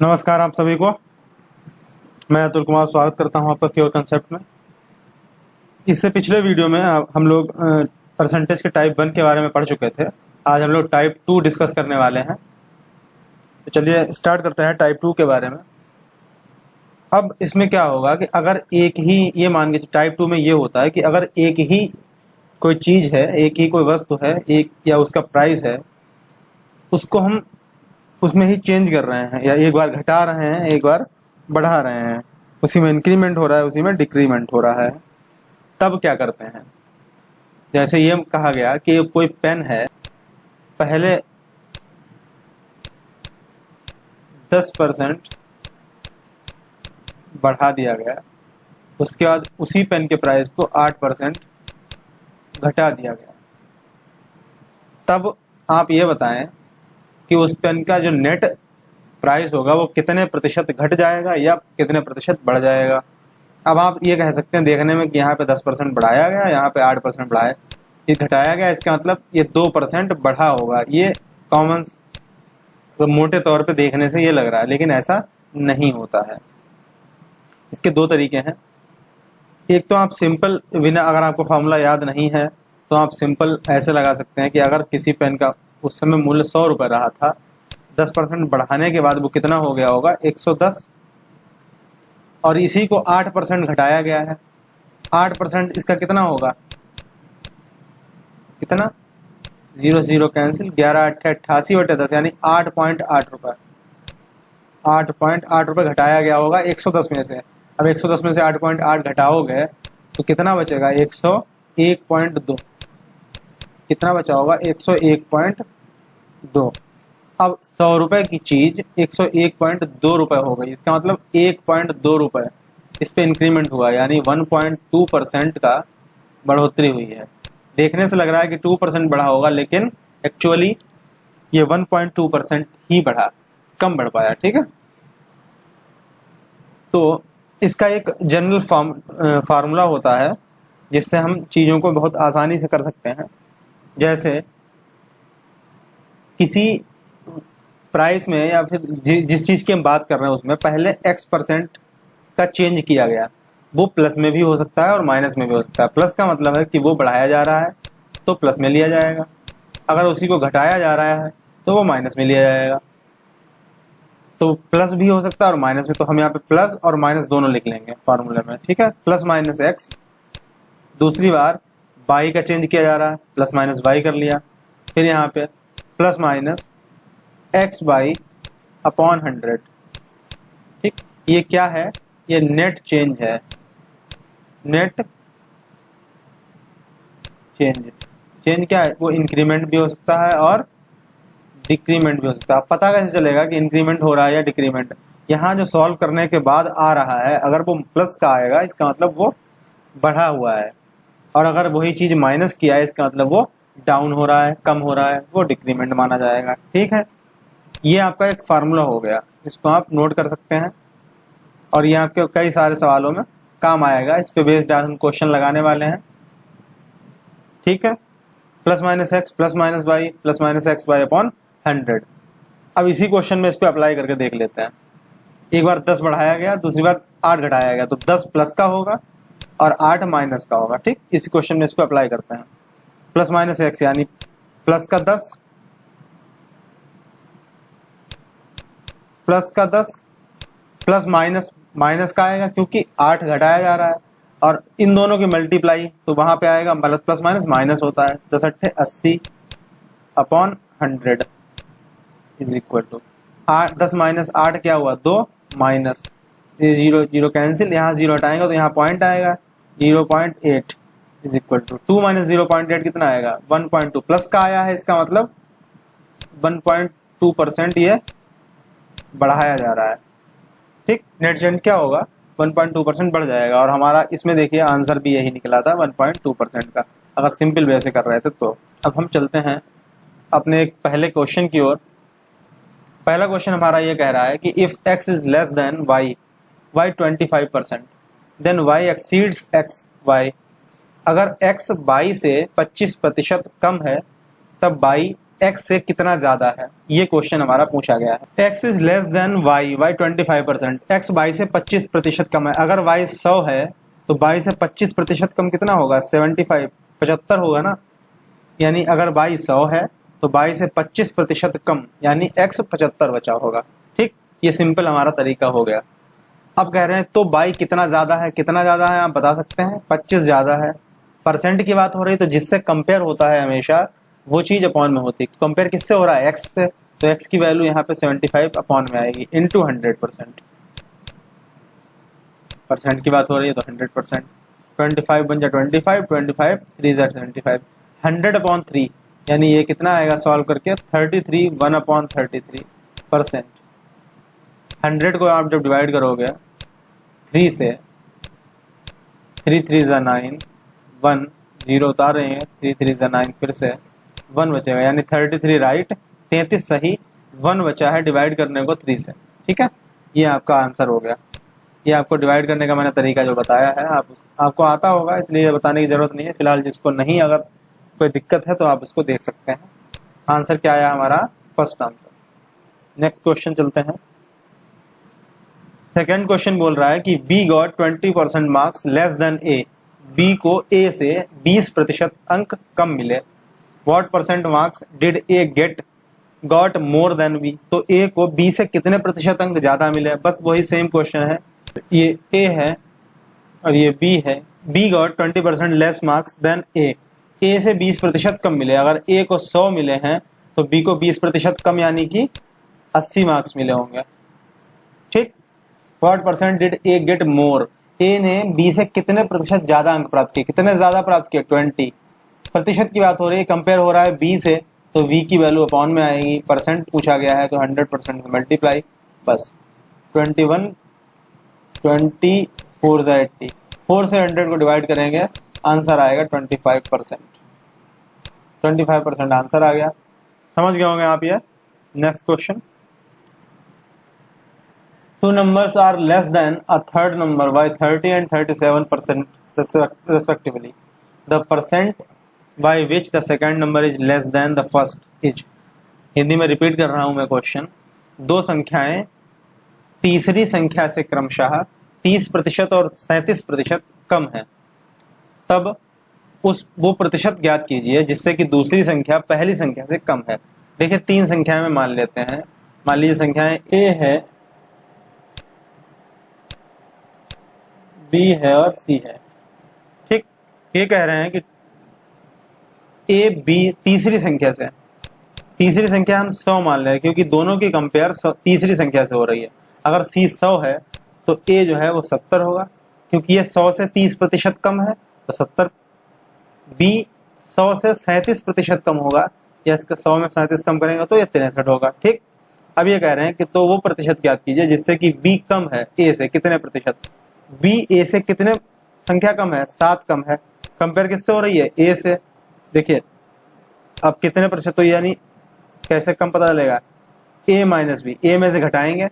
नमस्कार आप सभी को। मैं अतुल कुमार स्वागत करता हूं आपका क्योर कंसेप्ट में। इससे पिछले वीडियो में हम लोग परसेंटेज के टाइप 1 के बारे में पढ़ चुके थे। आज हम लोग टाइप 2 डिस्कस करने वाले हैं। तो चलिए स्टार्ट करते हैं टाइप 2 के बारे में। अब इसमें क्या होगा कि अगर एक ही, ये मान के टाइप 2 में ये होता है कि अगर एक ही कोई चीज़ है, एक ही कोई वस्तु है, एक या उसका प्राइस है, उसको हम उसमें ही चेंज कर रहे हैं, या एक बार घटा रहे हैं, एक बार बढ़ा रहे हैं, उसी में इंक्रीमेंट हो रहा है, उसी में डिक्रीमेंट हो रहा है। तब क्या करते हैं, जैसे ये कहा गया कि कोई पेन है, पहले 10% बढ़ा दिया गया, उसके बाद उसी पेन के प्राइस को 8% घटा दिया गया। तब आप ये बताएं कि उस पेन का जो नेट प्राइस होगा वो कितने प्रतिशत घट जाएगा या कितने प्रतिशत बढ़ जाएगा। अब आप ये कह सकते हैं देखने में कि यहाँ पे 10% बढ़ाया गया, यहाँ पे 8% बढ़ाया, ये घटाया गया, इसका मतलब ये 2% बढ़ा होगा। ये कॉमन तो मोटे तौर पे देखने से ये लग रहा है, लेकिन ऐसा नहीं होता है। इसके दो तरीके हैं। एक तो आप सिंपल, बिना, अगर आपको फॉर्मूला याद नहीं है तो आप सिंपल ऐसे लगा सकते हैं कि अगर किसी पेन का उस समय मूल्य 100 रुपये रहा था, 10% बढ़ाने के बाद वो कितना हो गया होगा, 110, और इसी को 8% घटाया गया है। 8% इसका कितना होगा, कितना, 0 0 कैंसिल, 11 8 88/10 यानी 8.8 रुपये। 8.8 रुपये घटाया गया होगा 110 में से। अब 110 में से 8.8 घटाओगे तो कितना बचेगा, 101.2। कितना बचा होगा, 101.2। अब 100 रुपए की चीज 101.2 रुपए हो गई। इसका मतलब 1.2 रुपए इस पे इंक्रीमेंट हुआ, यानी 1.2% का बढ़ोतरी हुई है। देखने से लग रहा है कि 2% बढ़ा होगा, लेकिन एक्चुअली ये 1.2% ही बढ़ा, कम बढ़ पाया। ठीक है, तो इसका एक जनरल फार्मूला होता है जिससे हम चीज़ों को बहुत आसानी से कर सकते हैं। जैसे किसी प्राइस में या फिर जिस चीज़ की हम बात कर रहे हैं उसमें पहले X% का चेंज किया गया, वो प्लस में भी हो सकता है और माइनस में भी हो सकता है। प्लस का मतलब है कि वो बढ़ाया जा रहा है तो प्लस में लिया जाएगा, अगर उसी को घटाया जा रहा है तो वो माइनस में लिया जाएगा। तो प्लस भी हो सकता है और माइनस में, तो हम यहाँ पे प्लस और माइनस दोनों लिख लेंगे फार्मूले में। ठीक है, प्लस माइनस एक्स। दूसरी बार बाई का चेंज किया जा रहा है, प्लस माइनस बाई कर लिया। फिर यहाँ पे plus minus x by upon 100। ठीक, ये क्या है, ये नेट चेंज है। नेट चेंज क्या है, वो इंक्रीमेंट भी हो सकता है और डिक्रीमेंट भी हो सकता है। अब पता कैसे चलेगा कि इंक्रीमेंट हो रहा है या डिक्रीमेंट, यहाँ जो सॉल्व करने के बाद आ रहा है, अगर वो प्लस का आएगा इसका मतलब वो बढ़ा हुआ है, और अगर वही चीज माइनस किया है इसका मतलब वो डाउन हो रहा है, कम हो रहा है, वो डिक्रीमेंट माना जाएगा। ठीक है, ये आपका एक फार्मूला हो गया, इसको आप नोट कर सकते हैं और ये आपके कई सारे सवालों में काम आएगा। इस पे बेस्ड हम क्वेश्चन लगाने वाले हैं। ठीक है, plus minus x plus minus y plus minus x y upon 100। अब इसी क्वेश्चन में इसको अप्लाई करके देख लेते हैं। एक बार 10 बढ़ाया गया, दूसरी बार 8 घटाया गया, तो 10 प्लस का होगा और 8 माइनस का होगा। ठीक, इसी क्वेश्चन में इसको अप्लाई करते हैं। प्लस माइनस एक्स यानी प्लस का 10 प्लस माइनस का आएगा क्योंकि 8 घटाया जा रहा है, और इन दोनों की मल्टीप्लाई तो वहां पे आएगा, प्लस माइनस माइनस होता है। 10 8 80 upon 100 is equal to 10 minus 8 क्या हुआ, 2 माइनस, ये 0 0 कैंसिल, यहाँ 0 हटाएंगे तो यहाँ पॉइंट आएगा 0.8 इज इक्वल टू 2 माइनस 0.8 कितना आएगा, 1.2। प्लस का आया है, इसका मतलब 1.2% ये बढ़ाया जा रहा है। ठीक, नेट चेंज क्या होगा, 1.2% बढ़ जाएगा, और हमारा इसमें देखिए आंसर भी यही निकला था 1.2% का, अगर सिंपल वे से कर रहे थे तो। अब हम चलते हैं अपने एक पहले क्वेश्चन की ओर। पहला क्वेश्चन हमारा ये कह रहा है कि if x is less than y 25% then y exceeds xy। अगर x y से 25% कम है तब y x से कितना ज्यादा है, ये क्वेश्चन हमारा पूछा गया है। x is less than y, y 25%, x y से 25% कम है। अगर y 100 है तो y से 25% कम कितना होगा, 75, 75 होगा ना। यानी अगर y 100 है तो y से 25% कम, यानी x 75 बचा होगा। ठीक, ये सिंपल हमारा तरीका हो गया। अब कह रहे हैं तो y कितना ज्यादा है, कितना ज्यादा है आप बता सकते हैं, 25 ज्यादा है। परसेंट की बात हो रही तो जिससे कंपेयर होता है हमेशा वो चीज अपॉन में होती है। कंपेयर किससे हो रहा है, x से, तो x की वैल्यू यहाँ पे 75 अपॉन में आएगी इनटू 100%। परसेंट की बात हो रही है तो 100%, 25 बन जा 25, 25 3 जा 75, 100 अपॉन 3, यानी ये कितना आएगा सॉल्व करके 33, 1 अपॉन 33%। 100 को आप जब डिवाइड करोगे 3 से, 3 3 जा 9, 1 0 उतार रहे हैं, 3 3 जा 9, फिर से 1 बचेगा, यानी 33 राइट, 33 सही, 1 बचा है डिवाइड करने को 3 से। ठीक है, ये आपका आंसर हो गया। ये आपको डिवाइड करने का मैंने तरीका जो बताया है आपको आता होगा, इसलिए बताने की जरूरत नहीं है। फिलहाल जिसको नहीं, अगर कोई दिक्कत है तो आप उसको देख सकते हैं। आंसर क्या आया हमारा, फर्स्ट आंसर। नेक्स्ट क्वेश्चन चलते हैं। सेकेंड क्वेश्चन बोल रहा है कि B got 20% marks less than A, B को ए से 20% अंक कम मिले। What percent marks did A get got more than B, तो ए को बी से कितने प्रतिशत अंक ज्यादा मिले। बस वही सेम क्वेश्चन है, ये ए है और ये बी है। B got 20% less marks than A, A से 20% कम मिले। अगर ए को 100 मिले हैं तो बी को 20% कम, यानी कि 80 मार्क्स मिले होंगे। ठीक, what percent did A get more, A ने बी से कितने प्रतिशत ज्यादा अंक प्राप्त किए, कितने ज्यादा प्राप्त किए, 20। प्रतिशत की बात हो रही है, कंपेयर हो रहा है बी से, तो वी की वैल्यू अपॉन में आएगी। परसेंट पूछा गया है तो 100% मल्टीप्लाई, बस 21, 24 जा 80, 4 से 100 को डिवाइड करेंगे, आंसर आएगा 25%। 25% आंसर आ गया, समझ गए होंगे आप ये। Next question, two numbers are less than a third number by 30 and 37% respectively. The percent by which the second number is less than the first is. Hindi में रिपीट कर रहा हूं मैं क्वेश्चन। दो संख्याएं तीसरी संख्या से क्रमशः 30% और 37% कम है, तब वो प्रतिशत ज्ञात कीजिए जिससे कि दूसरी संख्या पहली संख्या से कम है। देखिए, तीन संख्याएं में मान लेते हैं। मान लीजिए संख्याएं ए है, बी है और सी है। ठीक, ये कह रहे हैं कि ए बी तीसरी संख्या से, तीसरी संख्या हम 100 मान रहे हैं क्योंकि दोनों की कंपेयर तीसरी संख्या से हो रही है। अगर सी 100 है तो ए जो है वो 70 होगा, क्योंकि ये 100 से 30% कम है तो 70। बी 100 से 37% कम होगा, या इसका 100 में 37 कम करेंगे तो ये 63 होगा। ठीक, अब ये कह रहे हैं कि तो वो प्रतिशत ज्ञात कीजिए जिससे कि बी कम है ए से, कितने प्रतिशत। बी ए से कितने संख्या कम है, 7 कम है। कंपेयर किससे हो रही है, ए से। देखिए अब कितने प्रतिशत, तो यानी कैसे कम पता चलेगा, ए माइनस बी, ए में से घटाएंगे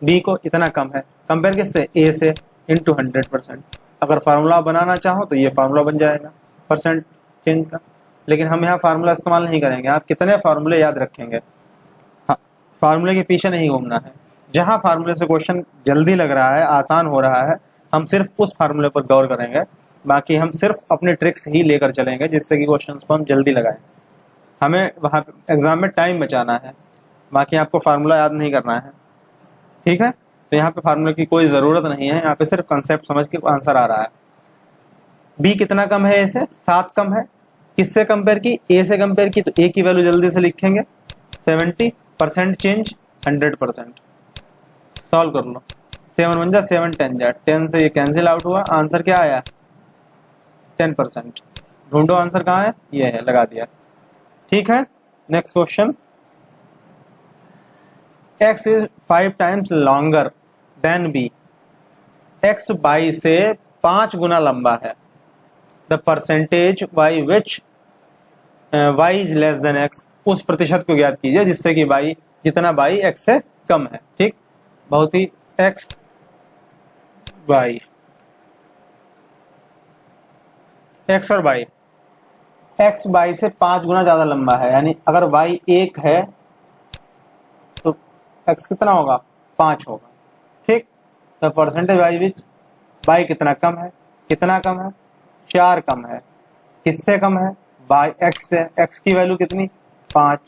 बी को, इतना कम है। कंपेयर किससे, ए से, इंटू 100%। अगर फार्मूला बनाना चाहो तो ये फार्मूला बन जाएगा परसेंट चेंज का, लेकिन हम यहाँ फार्मूला इस्तेमाल नहीं करेंगे। आप कितने फार्मूले याद रखेंगे, हाँ, फार्मूले के पीछे नहीं घूमना है। जहां फार्मूले से क्वेश्चन जल्दी लग रहा है, आसान हो रहा है, हम सिर्फ उस फार्मूले पर गौर करेंगे। बाकी हम सिर्फ अपने ट्रिक्स ही लेकर चलेंगे जिससे कि क्वेश्चंस को हम जल्दी लगाएं। हमें वहां एग्जाम में टाइम बचाना है, बाकी आपको फार्मूला याद नहीं करना है। ठीक है, तो यहाँ पे फार्मूले की कोई जरूरत नहीं है, यहाँ पे सिर्फ कंसेप्ट समझ के आंसर आ रहा है। बी कितना कम है, ए से 7 कम है। किससे कंपेयर की, ए से कंपेयर की, तो ए की वैल्यू जल्दी से लिखेंगे 70%, चेंज 100%। सॉल्व कर लो, 7 1 जा 7 10 जा, 10 से ये कैंसिल आउट हुआ, आंसर क्या आया 10%। ढूंढो आंसर कहाँ है, ये है, लगा दिया। ठीक है, next question, x is 5 times longer than b, x y से 5 गुना लंबा है। The percentage by which y is less than x, उस प्रतिशत को ज्ञात कीजिए जिससे कि y, जितना y x से कम है। ठीक, बहुत ही x y, x और y x y से 5 गुना ज्यादा लंबा है, यानी अगर y 1 है तो x कितना होगा, 5 होगा। ठीक, तो परसेंटेज वाई विच y कितना कम है, 4 कम है। किससे कम है, बाय x से। x की वैल्यू कितनी, 5,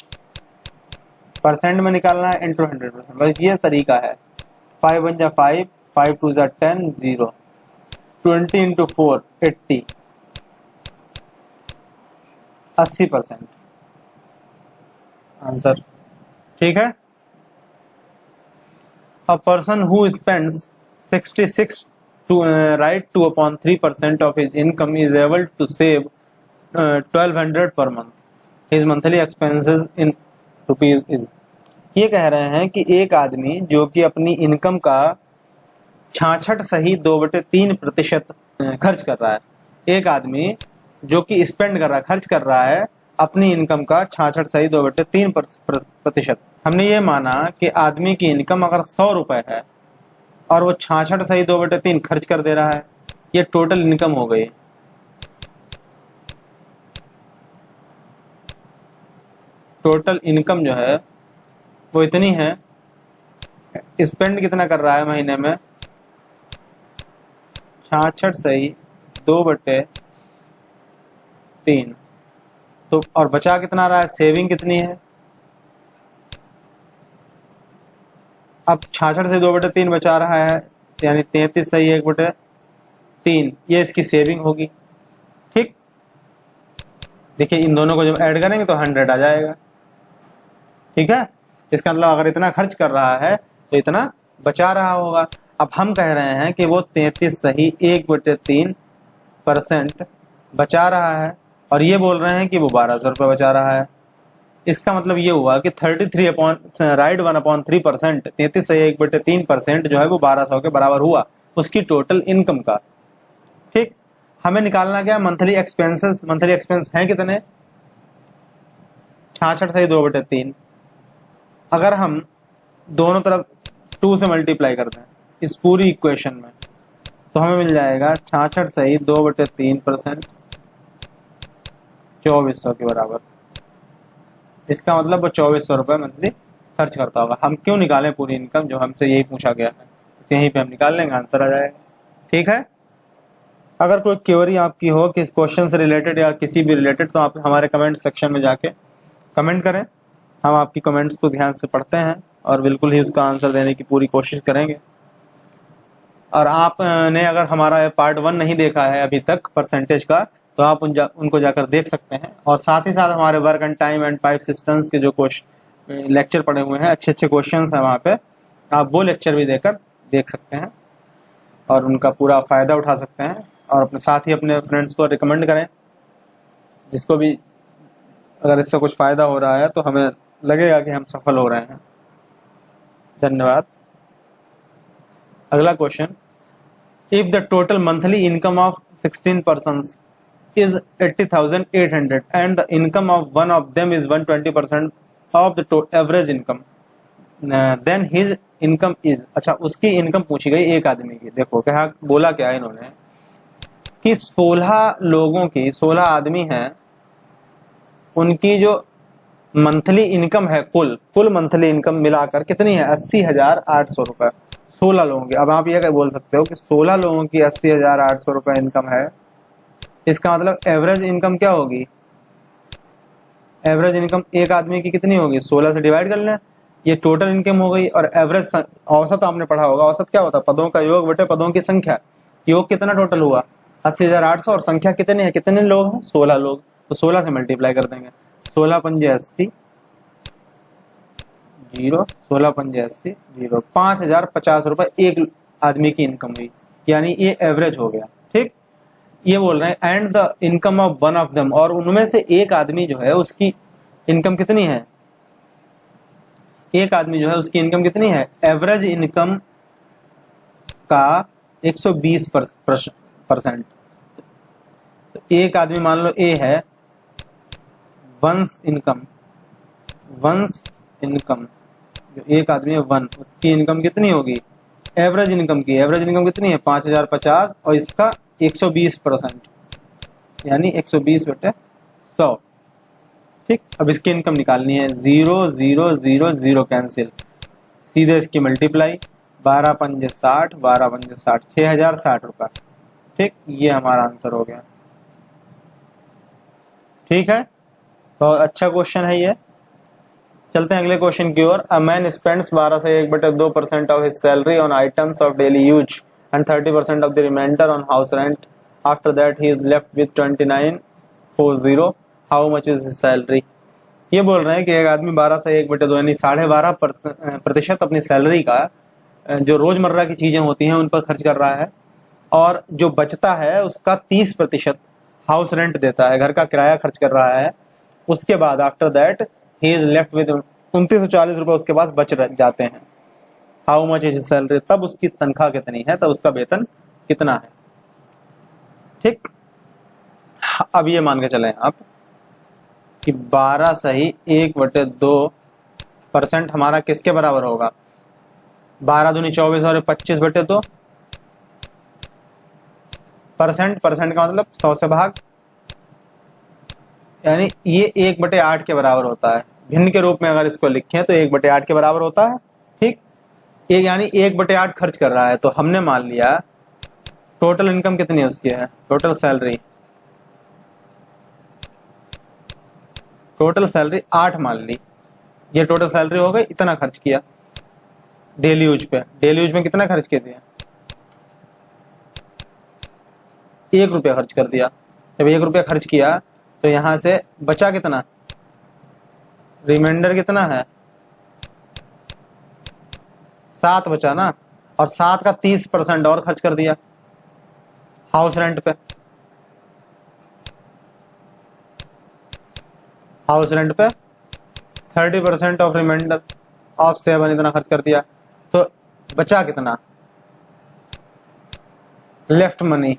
परसेंट में निकालना है इंटू 100%, बस ये तरीका है। 5 1 जा 5, 5 2 जा 10, 0, 20 इंटू 4 80, 80% आंसर। ठीक है। A person who spends 66 to right to upon 3% of his income is able to save 1200 per month. His monthly expenses in rupees is। ये कह रहे हैं कि एक आदमी जो कि अपनी इनकम का 66.2/3% खर्च कर रहा है, एक आदमी जो कि स्पेंड कर रहा है, खर्च कर रहा है अपनी इनकम का 66.2/3%। हमने ये माना कि आदमी की इनकम अगर 100 रुपए है और वो 66.2/3 खर्च कर दे रहा है, ये टोटल इनकम हो गई। टोटल इनकम जो है वो इतनी है, स्पेंड कितना कर रहा है महीने में, 66/2/3, तो और बचा कितना रहा है, सेविंग कितनी है। अब 66 से 2/3 बचा रहा है, यानी 33/1/3, ये इसकी सेविंग होगी। ठीक, देखिए इन दोनों को जब ऐड करेंगे तो 100 आ जाएगा। ठीक है, इसका मतलब अगर इतना खर्च कर रहा है तो इतना बचा रहा होगा। अब हम कह रहे हैं कि वो 33/1/3% बचा रहा है, और ये बोल रहे हैं कि वो 1200 रुपये बचा रहा है। इसका मतलब ये हुआ कि 1/3% 33/1/3% जो है वो 1200 के बराबर हुआ उसकी टोटल इनकम का। ठीक, हमें निकालना क्या, मंथली एक्सपेंसेस। मंथली एक्सपेंस हैं कितने, 66/2/3। अगर हम दोनों तरफ 2 से मल्टीप्लाई करते हैं इस पूरी इक्वेशन में, तो हमें मिल जाएगा 66/2/3% 2400 के बराबर। इसका मतलब वो 2400 रुपये मंथली खर्च करता होगा। हम क्यों निकालें पूरी इनकम, जो हमसे यही पूछा गया है, यहीं पे हम निकाल लेंगे, आंसर आ जाएगा। ठीक है, अगर कोई क्वेरी आपकी हो किस क्वेश्चन से रिलेटेड या किसी भी रिलेटेड, तो आप हमारे कमेंट सेक्शन में जाके कमेंट करें। हम आपकी कमेंट्स को ध्यान से पढ़ते हैं और बिल्कुल ही उसका आंसर देने की पूरी कोशिश करेंगे। और आपने अगर हमारा पार्ट 1 नहीं देखा है अभी तक परसेंटेज का, तो आप उनको जाकर देख सकते हैं। और साथ ही साथ हमारे work and time and pipe systems के जो लेक्चर पड़े हुए हैं, अच्छे अच्छे क्वेश्चंस हैं वहाँ पे, आप वो लेक्चर भी देख सकते हैं और उनका पूरा फ़ायदा उठा सकते हैं। और अपने साथ ही अपने फ्रेंड्स को रिकमेंड करें, जिसको भी अगर इससे कुछ फ़ायदा हो रहा है तो हमें लगेगा कि हम सफल हो रहे हैं। धन्यवाद। अगला question, if the total monthly income of 16 persons is 80,800 and the income of one of them is 120% of the average income, then his income is। अच्छा, उसकी इनकम पूछी गई एक आदमी की। देखो क्या बोला, क्या है इन्होंने कि 16 लोगों की, 16 आदमी हैं, उनकी जो मंथली इनकम है, कुल मंथली इनकम मिलाकर कितनी है, 80,800 रुपए 16 लोगों की। अब आप ये बोल सकते हो कि 16 लोगों की 80,800 रुपए इनकम है, इसका मतलब एवरेज इनकम क्या होगी, एवरेज इनकम एक आदमी की कितनी होगी, 16 से डिवाइड कर लें, ये टोटल इनकम हो गई। और एवरेज औसत आपने पढ़ा होगा, औसत क्या होता है, पदों का योग बटे पदों की संख्या। योग कितना टोटल हुआ, 80,800, और संख्या कितने हैं, कितने लोग हैं, 16 लोग, तो 16 से मल्टीप्लाई कर देंगे। 16 पंजे 80, 0, 16 पंजे 80, 0, 5,050 रुपए एक आदमी की इनकम हुई, यानी ये एवरेज हो गया। ठीक, ये बोल रहे हैं and the income of one of them, और उनमें से एक आदमी जो है उसकी इनकम कितनी है, एक आदमी जो है उसकी इनकम कितनी है, एवरेज इनकम का 120%। एक आदमी मान लो ए है, वंस इनकम जो एक आदमी है 1, उसकी इनकम कितनी होगी, एवरेज इनकम कितनी है 5,050, और इसका 120%, यानी 120/100। 100। ठीक, अब इसकी इनकम निकालनी है, 0 0 0 0 कैंसिल, सीधे इसकी मल्टीप्लाई, 12 पंजे 60, 12 पंजे 60, 6060 रुपये। ठीक, ये हमारा आंसर हो गया। ठीक है, तो अच्छा क्वेश्चन है ये। चलते हैं अगले क्वेश्चन की ओर। अ मैन स्पेंड्स 12 से 1/2% of his salary on items of daily use and 30% of the reminder on house rent. After that he is left with 2940। How much is his salary? ये बोल रहे हैं कि एक आदमी 12 से 1/2 यानी 12.5% अपनी सैलरी का जो रोजमर्रा की चीजें होती हैं उन पर खर्च कर रहा है, और जो बचता है उसका 30% हाउस रेंट देता है, घर का किराया खर्च कर रहा है। उसके बाद after that he is left with 2940 रुपए उसके पास बच जाते हैं। How much is salary? तब उसकी तनख्वाह कितनी है, तब उसका वेतन कितना है। ठीक, अब ये मान के चलें आप कि 12 सही 1/2% हमारा किसके बराबर होगा? 12 दूनी 24 और 25/2 परसेंट का मतलब 100 से भाग, यानी ये 1/8 के बराबर होता है। भिन्न के रूप में अगर इसको लिखें तो 1/8 के बराबर होता है। ठीक, एक यानी 1/8 खर्च कर रहा है। तो हमने मान लिया टोटल इनकम कितनी है उसकी है, टोटल सैलरी 8 मान ली। ये टोटल सैलरी हो गई, इतना खर्च किया डेली यूज पे। डेली यूज में कितना खर्च किए थे? 1 रुपया खर्च कर दिया। जब 1 रुपया खर्च किया तो यहां से बचा कितना, रिमाइंडर कितना है, 7 बचा ना, और 7 का 30% और खर्च कर दिया हाउस रेंट पे। हाउस रेंट पे 30% ऑफ रिमाइंडर ऑफ 7 इतना खर्च कर दिया। तो बचा कितना, लेफ्ट मनी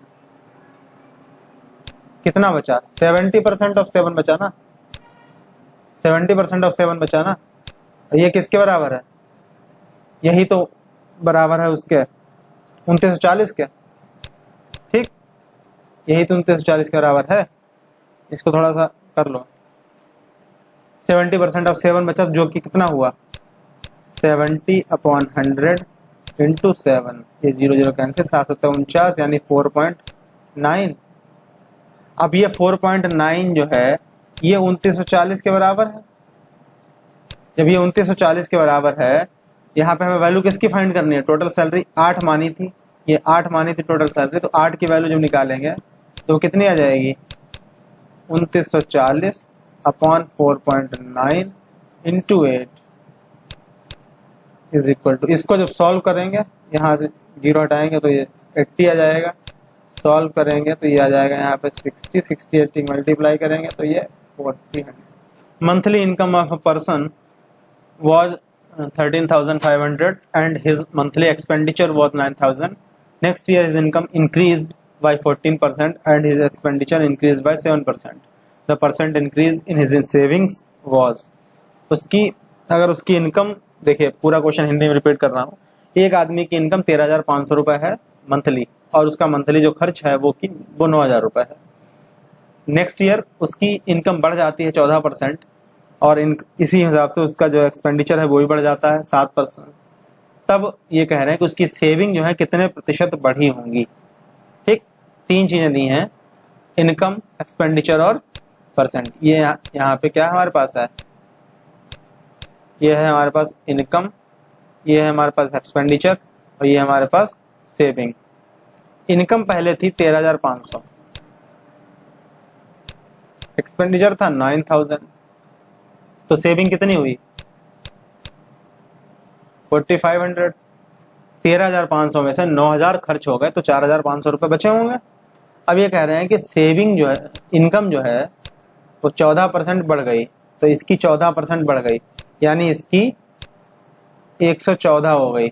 कितना बचा, 70% ऑफ 7 बचा ना, 70% ऑफ 7 बचा ना। ये किसके बराबर है? यही तो बराबर है उसके 2940 के। ठीक, यही तो 2940 के बराबर है। इसको थोड़ा सा कर लो, 70% ऑफ 7 बचा जो कि कितना हुआ, 70/100 इंटू 7, ये 0 0 कैंसिल, 7 यानी 4.9। अब ये 4.9 जो है ये 2940 के बराबर है। जब ये 2940 के बराबर है, यहाँ पे हमें वैल्यू किसकी फाइंड करनी है? टोटल सैलरी 8 मानी थी, ये 8 मानी थी टोटल सैलरी। तो 8 की वैल्यू जब निकालेंगे तो कितनी आ जाएगी, 2940/4.9 इंटू 8 इज इक्वल टू, इसको जब सॉल्व करेंगे यहाँ से 0 हटाएंगे तो ये 80 आ जाएगा। सॉल्व करेंगे तो ये आ जाएगा यहाँ पे 60, 80 मल्टीप्लाई करेंगे तो ये 40। Monthly income of a person was 13,500 and his monthly expenditure was 9,000. Next year his income increased by 14% and his expenditure increased by 7%. The percent increase in his savings was, अगर उसकी इनकम देखिए, पूरा question Hindi में repeat कर रहा हूँ। एक आदमी की इनकम 13,500 रुपए है मंथली, और उसका मंथली जो खर्च है वो 9,000 रुपए है। नेक्स्ट ईयर उसकी इनकम बढ़ जाती है 14%, और इसी हिसाब से उसका जो एक्सपेंडिचर है वो भी बढ़ जाता है 7%। तब ये कह रहे हैं कि उसकी सेविंग जो है कितने प्रतिशत बढ़ी होंगी। ठीक, 3 चीजें दी हैं, इनकम, एक्सपेंडिचर और परसेंट। ये यहाँ पे क्या हमारे पास है, ये है हमारे पास इनकम, ये है हमारे पास एक्सपेंडिचर, और ये हमारे पास सेविंग। इनकम पहले थी 13,500, एक्सपेंडिचर था 9,000, तो सेविंग कितनी हुई 4,500। 13,500 में से 9,000 खर्च हो गए तो 4,500 रुपए बचे होंगे। अब ये कह रहे हैं कि सेविंग जो है, इनकम जो है वो 14% बढ़ गई, तो इसकी 14% बढ़ गई, यानी इसकी 114 हो गई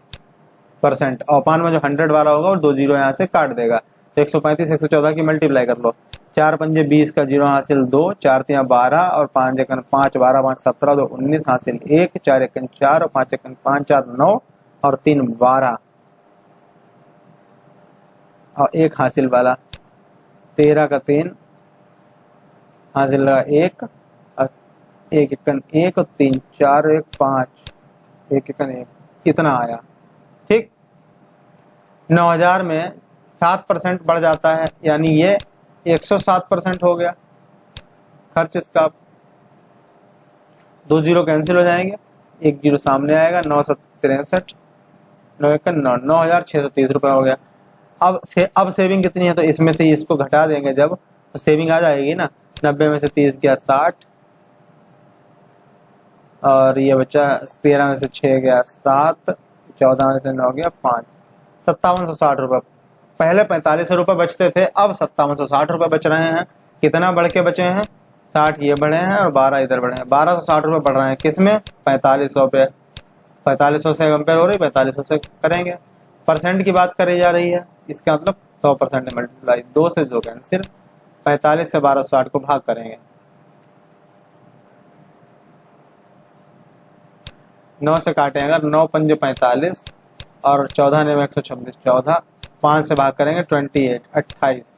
परसेंट। औपान में जो 100 वाला होगा और 2 जीरो यहाँ से काट देगा, तो 135 114 की मल्टीप्लाई कर लो। 4 पंजे 20 का 0 हासिल 2, 4 3 12 और 5 एकन 5, 12 5 17, 2 19 हासिल 1, 4 एकन 4 और 5 एकन 5, 4 9 और 3 12 और 1 हासिल वाला 13 का 3 हासिल लगा 1, 1 एकन 1 और 3 4 1 5, 1 एकन 1, कितना आया। ठीक, 9000 में 7% बढ़ जाता है, यानी ये 107% हो गया खर्च इसका। 2 जीरो कैंसिल हो जाएंगे, 1 जीरो सामने आएगा, 963, 9 एकन 9, 9630 रुपये हो गया। अब सेविंग कितनी है, तो इसमें से इसको घटा देंगे जब, तो सेविंग आ जाएगी ना। 90 में से 30 गया 60, और ये बचा 13 में से 6 गया 7, 14 में से 9 गया 5, 5760 रुपये। पहले 4500 रुपये बचते थे, अब 5760 रुपये बच रहे हैं। कितना बढ़ के बचे हैं, 60 ये बढ़े हैं और 12 इधर बढ़े हैं, 1260 रुपये बढ़ रहे हैं। किसमें, 4500 पे। 4500 से कंपेयर हो रही, 4500 से करेंगे। परसेंट की बात करी जा रही है, इसका मतलब 100% मल्टीप्लाई, 2 से 2 कैंसिल, 45 से 1260 को भाग करेंगे। 9 से काटेंगे अगर, 9 पंजे 45 और 14 ने 126, 14, 5 से भाग करेंगे 28,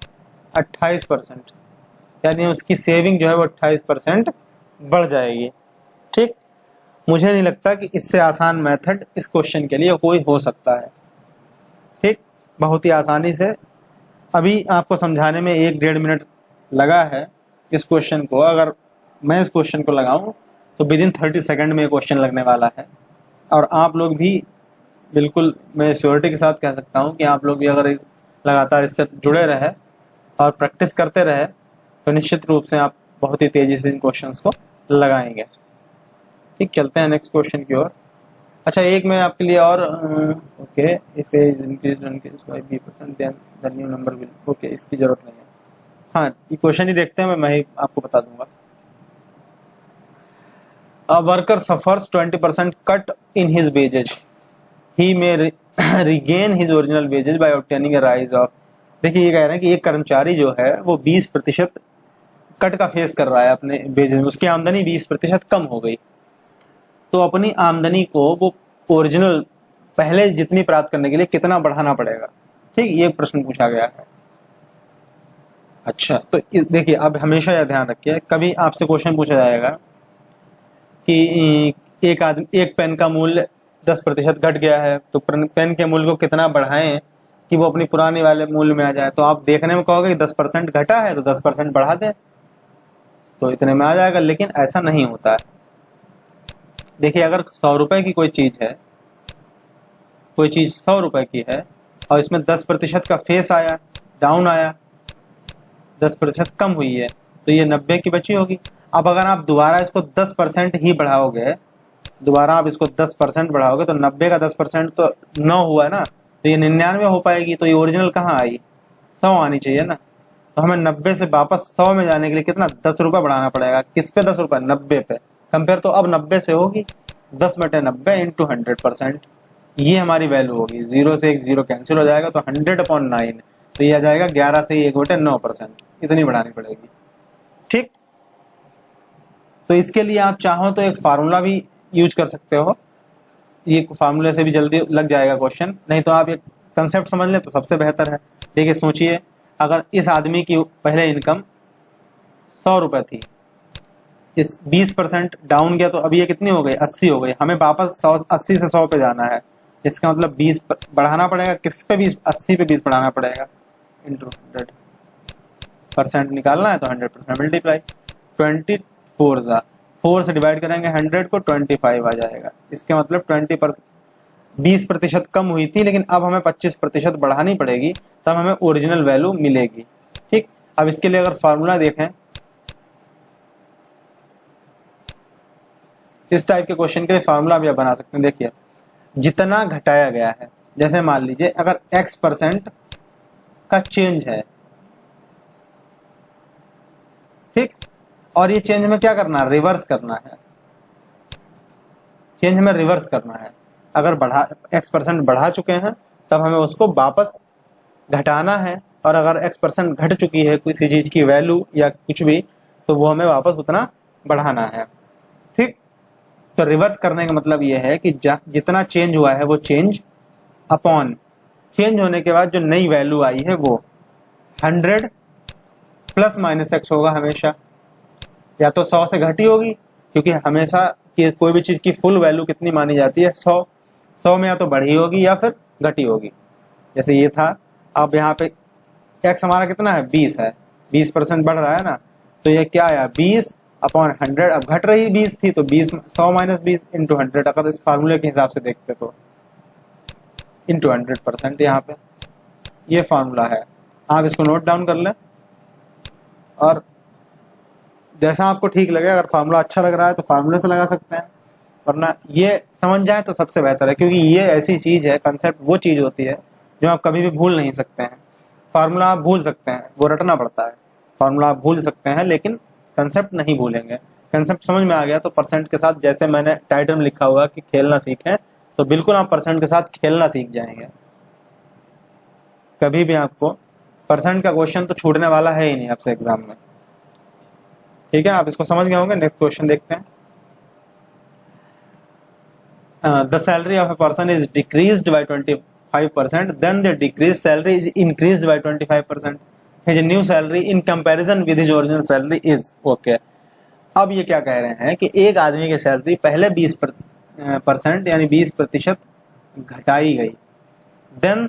28%, यानी उसकी सेविंग जो है वो 28% बढ़ जाएगी। ठीक, मुझे नहीं लगता कि इससे आसान मेथड इस क्वेश्चन के लिए कोई हो सकता है। ठीक, बहुत ही आसानी से अभी आपको समझाने में 1-1.5 मिनट लगा है इस क्वेश्चन को। अगर मैं इस क्वेश्चन को लगाऊं तो विदिन 30 सेकंड में क्वेश्चन लगने वाला है। और आप लोग भी बिल्कुल, मैं श्योरिटी के साथ कह सकता हूं कि आप लोग भी अगर लगातार इससे जुड़े रहे और प्रैक्टिस करते रहे तो निश्चित रूप से आप बहुत ही तेजी से इन क्वेश्चंस को लगाएंगे। ठीक, चलते हैं नेक्स्ट क्वेश्चन की ओर। अच्छा, एक मैं आपके लिए और okay, if a is increased by b% then the new number will, okay, इसकी जरूरत नहीं है। हाँ, ये क्वेश्चन ही देखते हैं, मैं ही आपको बता दूंगा। A worker suffers 20% cut in his wages. He may regain his original wages by obtaining a rise of। देखिए, ये कह रहे हैं कि एक कर्मचारी जो है वो 20% कट का फेस कर रहा है अपने वेजेज में, उसकी आमदनी 20% कम हो गई, तो अपनी आमदनी को वो ओरिजिनल पहले जितनी प्राप्त करने के लिए कितना बढ़ाना पड़ेगा। ठीक, ये प्रश्न पूछा गया है। अच्छा, तो देखिए, अब हमेशा यह ध्यान रखिए, कभी आपसे क्वेश्चन पूछा जाएगा कि एक पेन का मूल्य 10% घट गया है, तो पेन के मूल्य को कितना बढ़ाएं कि वो अपनी पुरानी वाले मूल्य में आ जाए। तो आप देखने में कहोगे कि 10% घटा है तो 10% बढ़ा दें तो इतने में आ जाएगा, लेकिन ऐसा नहीं होता है। देखिए, अगर 100 रुपए की कोई चीज है, कोई चीज 100 रुपए की है और इसमें 10% का फेस आया, डाउन आया, 10% कम हुई है, तो ये 90 की बची होगी। अब अगर आप दोबारा इसको 10% ही बढ़ाओगे, दोबारा आप इसको 10% बढ़ाओगे तो 90 का 10% तो 9 हुआ ना, तो ये 99 हो पाएगी। तो ये ओरिजिनल कहाँ आई, 100 आनी चाहिए ना। तो हमें 90 से वापस 100 में जाने के लिए कितना, 10 रुपये बढ़ाना पड़ेगा। किस पे 10 रुपये, 90 पे। कंपेयर तो अब 90 से होगी, 10/90 इंटू 100%, ये हमारी वैल्यू होगी। 0 से 1 0 कैंसिल हो जाएगा, तो 100/9, तो ये आ जाएगा 11 से 1/9%, इतनी बढ़ानी पड़ेगी। ठीक, तो इसके लिए आप चाहो तो एक फार्मूला भी यूज कर सकते हो, ये फार्मूले से भी जल्दी लग जाएगा क्वेश्चन, नहीं तो आप एक कंसेप्ट समझ लें तो सबसे बेहतर है। देखिए, सोचिए, अगर इस आदमी की पहले इनकम 100 रुपए थी, इस 20% डाउन गया तो अभी ये कितनी हो गई, 80 हो गई। हमें वापस 80 से 100 पे जाना है, इसका मतलब 20 बढ़ाना पड़ेगा। किस पे 20, 80 पे 20 बढ़ाना पड़ेगा, इंटू 100% निकालना है तो 100% मल्टीप्लाई, 24 4 से डिवाइड करेंगे 100 को, 25 आ जाएगा। इसके मतलब 20% कम हुई थी, लेकिन अब हमें 25% बढ़ानी पड़ेगी, तब हमें ओरिजिनल वैल्यू मिलेगी। ठीक, अब इसके लिए अगर फार्मूला देखें, इस टाइप के क्वेश्चन के लिए फार्मूला भी आप बना सकते हैं। देखिए, जितना घटाया गया है, जैसे मान लीजिए अगर x% का चेंज है, ठीक, और ये चेंज में क्या करना है, रिवर्स करना है। चेंज में रिवर्स करना है। अगर x% बढ़ा चुके हैं तब हमें उसको वापस घटाना है, और अगर x% घट चुकी है किसी चीज की वैल्यू या कुछ भी, तो वो हमें वापस उतना बढ़ाना है। ठीक, तो रिवर्स करने का मतलब ये है कि जितना चेंज हुआ है वो चेंज अपॉन चेंज होने के बाद जो नई वैल्यू आई है वो 100 ± x होगा हमेशा। या तो 100 से घटी होगी, क्योंकि हमेशा कि कोई भी चीज की फुल वैल्यू कितनी मानी जाती है 100 में या तो बढ़ी होगी या फिर घटी होगी। जैसे ये था, अब यहाँ पे x हमारा कितना है 20 है, 20% बढ़ रहा है ना, तो ये क्या आया 20/100। अब घट रही 20 थी तो 100 माइनस 20 इंटू 100, अगर इस फार्मूले के हिसाब से देखते तो इंटू 100% यहाँ पे ये फार्मूला है। आप इसको नोट डाउन कर लें और जैसा आपको ठीक लगे, अगर फार्मूला अच्छा लग रहा है तो फार्मूले से लगा सकते हैं, वरना ये समझ जाए तो सबसे बेहतर है, क्योंकि ये ऐसी चीज है, कंसेप्ट वो चीज होती है जो आप कभी भी भूल नहीं सकते हैं। फार्मूला आप भूल सकते हैं, वो रटना पड़ता है। फार्मूला आप भूल सकते हैं लेकिन कंसेप्ट नहीं भूलेंगे। कंसेप्ट समझ में आ गया तो परसेंट के साथ, जैसे मैंने टाइटल में लिखा हुआ कि खेलना सीखें, तो बिल्कुल आप परसेंट के साथ खेलना सीख जाएंगे। कभी भी आपको परसेंट का क्वेश्चन तो छूटने वाला है ही नहीं आपसे एग्जाम में। ठीक है, आप इसको समझ गए होंगे। नेक्स्ट क्वेश्चन देखते हैं। The salary of a person is decreased by 25%, then the decrease salary is increased by 25%। His new salary in comparison with his original salary is okay. अब ये क्या कह रहे हैं कि एक आदमी की सैलरी पहले 20% यानी 20% घटाई गई, देन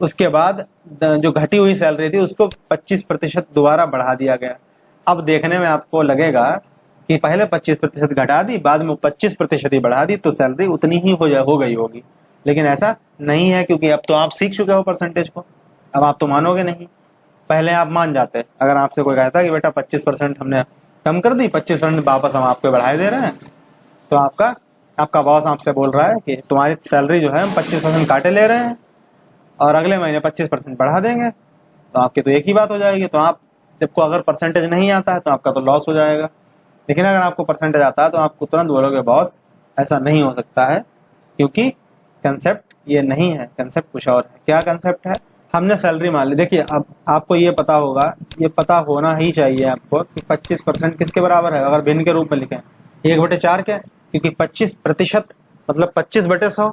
उसके बाद जो घटी हुई सैलरी थी उसको 25% दोबारा बढ़ा दिया गया। अब देखने में आपको लगेगा कि पहले 25% घटा दी, बाद में 25% ही बढ़ा दी, तो सैलरी उतनी ही हो गई होगी। लेकिन ऐसा नहीं है, क्योंकि अब तो आप सीख चुके हो परसेंटेज को, अब आप तो मानोगे नहीं। पहले आप मान जाते, अगर आपसे कोई कहता कि बेटा 25% हमने कम कर दी, 25% वापस हम आपको बढ़ाए दे रहे हैं, तो आपका बॉस आपसे बोल रहा है कि तुम्हारी सैलरी जो है हम 25% काटे ले रहे हैं और अगले महीने 25% बढ़ा देंगे, तो आपकी तो एक ही बात हो जाएगी। तो आप जबको अगर परसेंटेज नहीं आता है तो आपका तो लॉस हो जाएगा। लेकिन अगर आपको परसेंटेज आता है तो आपको तुरंत बोलोगे बॉस ऐसा नहीं हो सकता है, क्योंकि कंसेप्ट ये नहीं है, कंसेप्ट कुछ और है। क्या कंसेप्ट है? हमने सैलरी मान ली। देखिए, अब आपको ये पता होगा, ये पता होना ही चाहिए आपको कि 25% किसके बराबर है। अगर भिन्न के रूप में लिखें 1/4 के, क्योंकि 25% मतलब 25/100,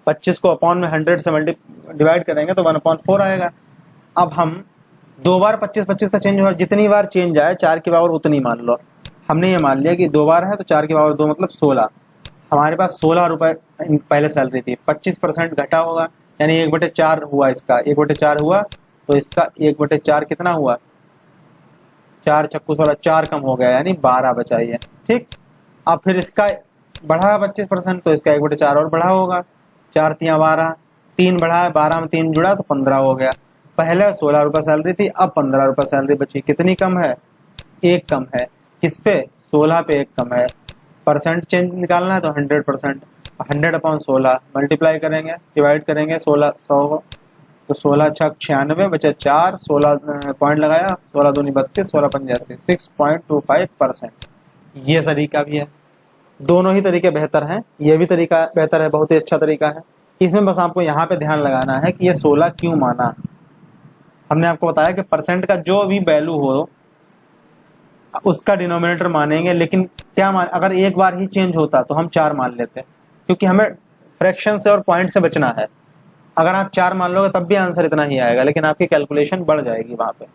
25 को अपॉन में 100 से डिवाइड करेंगे तो 1/4 आएगा। अब हम दो बार 25 का चेंज हुआ, जितनी बार चेंज आए 4 की पावर उतनी मान लो। हमने ये मान लिया कि 2 बार है तो 4 की पावर 2 मतलब 16। हमारे पास 16 रुपए पहले सैलरी थी, 25% घटा होगा यानी 1/4 हुआ। इसका 1/4 हुआ तो इसका 1/4 कितना हुआ? 4 छक्कू 16, 4 कम हो गया यानी 12 बचा ही है। ठीक, अब फिर इसका बढ़ा 25% तो इसका 1/4 और बढ़ा होगा। 4 तियां 12, 3 बढ़ा है, 12 में 3 जुड़ा तो 15 हो गया। पहले 16 रुपए सैलरी थी, अब 15 रुपए सैलरी बची। कितनी कम है? 1 कम है। किस पे? 16 पे 1 कम है। परसेंट चेंज निकालना है तो 100%, 100/16 मल्टीप्लाई करेंगे, डिवाइड करेंगे 100 को, तो 16 छक 96 बचे 4, 16 पॉइंट लगाया, 16 दूनी 32, 16 पंजे 6.25%। ये तरीका भी है। दोनों ही तरीके बेहतर हैं, ये भी तरीका बेहतर है, बहुत ही अच्छा तरीका है। इसमें बस आपको यहाँ पे ध्यान लगाना है कि ये 16 क्यों माना। हमने आपको बताया कि परसेंट का जो भी वैल्यू हो उसका डिनोमिनेटर मानेंगे, लेकिन क्या अगर एक बार ही चेंज होता तो हम 4 मान लेते, क्योंकि हमें फ्रैक्शन से और पॉइंट से बचना है। अगर आप 4 मान लोगे तब भी आंसर इतना ही आएगा, लेकिन आपकी कैलकुलेशन बढ़ जाएगी वहां पे।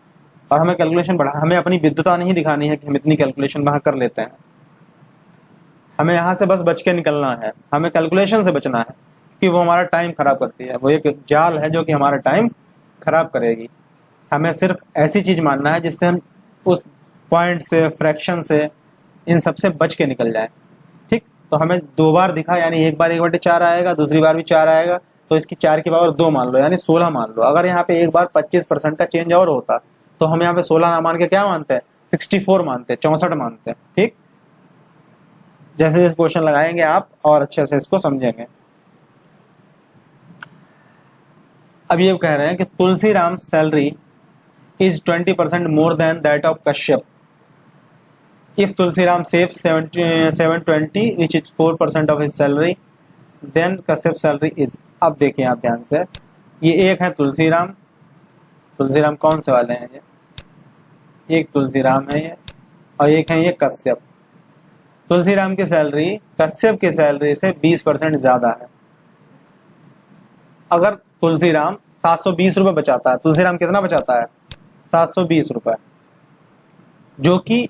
और हमें कैलकुलेशन बढ़ा, हमें अपनी विद्वता नहीं दिखानी है कि हम इतनी कैलकुलेशन वहां कर लेते हैं। हमें यहाँ से बस बच के निकलना है, हमें कैलकुलेशन से बचना है, कि वो हमारा टाइम खराब करती है। वो एक जाल है जो कि हमारा टाइम खराब करेगी। हमें सिर्फ ऐसी चीज मानना है जिससे हम उस पॉइंट से, फ्रैक्शन से, इन सब से बच के निकल जाए। ठीक, तो हमें 2 बार दिखा, यानी एक बार 1/4 आएगा, दूसरी बार भी 4 आएगा, तो इसकी 4 की पावर 2 मान लो, यानी 16 मान लो। अगर यहाँ पे एक बार 25% का चेंज और होता तो हम यहाँ पे 16 ना मान के क्या मानते हैं? 64 मानते हैं, 64 मानते हैं। ठीक, जैसे जैसे क्वेश्चन लगाएंगे आप और अच्छे से इसको समझेंगे। अब ये कह रहे हैं कि Tulsiram salary is 20% more than that of Kashyap. If Tulsiram saves 720 which is 4% of his salary, then Kashyap salary is। अब देखिए आप ध्यान से, ये एक है तुलसीराम, तुलसीराम कौन से वाले हैं? ये एक तुलसीराम है ये, और एक है ये कश्यप। तुलसीराम की सैलरी कश्यप की सैलरी से 20% ज्यादा है। अगर तुलसीराम 720 रुपए बचाता है, तुलसीराम कितना बचाता है? 720 रुपए, जो कि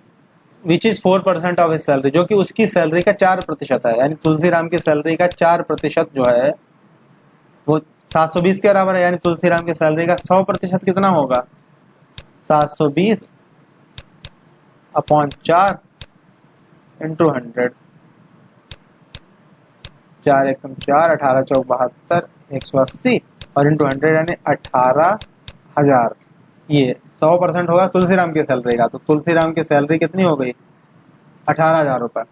which is 4% of his salary, जो कि उसकी सैलरी का 4% है, यानी तुलसीराम की सैलरी का 4% जो है वो 720 के बराबर है। यानी तुलसीराम की सैलरी का 100% कितना होगा, 720 अपॉन 4 इंटू 100, 4 एकम 4, 18 चौक 72, 180 और इंटू 100 यानी 18,000। ये 100% होगा तुलसीराम की सैलरी का। तो तुलसीराम की सैलरी कितनी हो गई, 18,000 रुपए।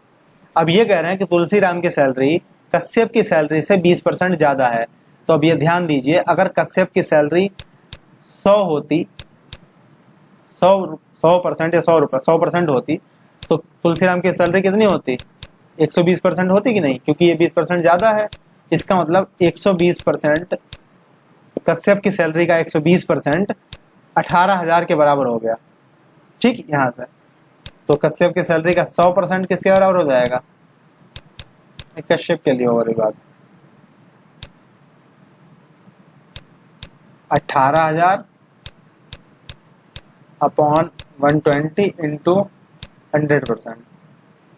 अब ये कह रहे हैं कि तुलसीराम की सैलरी कश्यप की सैलरी से 20% ज्यादा है। तो अब ये ध्यान दीजिए, अगर कश्यप की सैलरी 100 होती, 100% या 100% होती, तो तुलसीराम की सैलरी कितनी होती, 120% होती कि नहीं, क्योंकि ये 20% ज्यादा है। इसका मतलब 120%, कश्यप की सैलरी का 120% 18,000 के बराबर हो गया। ठीक, यहां से तो कश्यप की सैलरी का 100% किसके बराबर हो जाएगा, कश्यप के लिए हो रही बात, 18,000 अपॉन 120 इंटू 100%,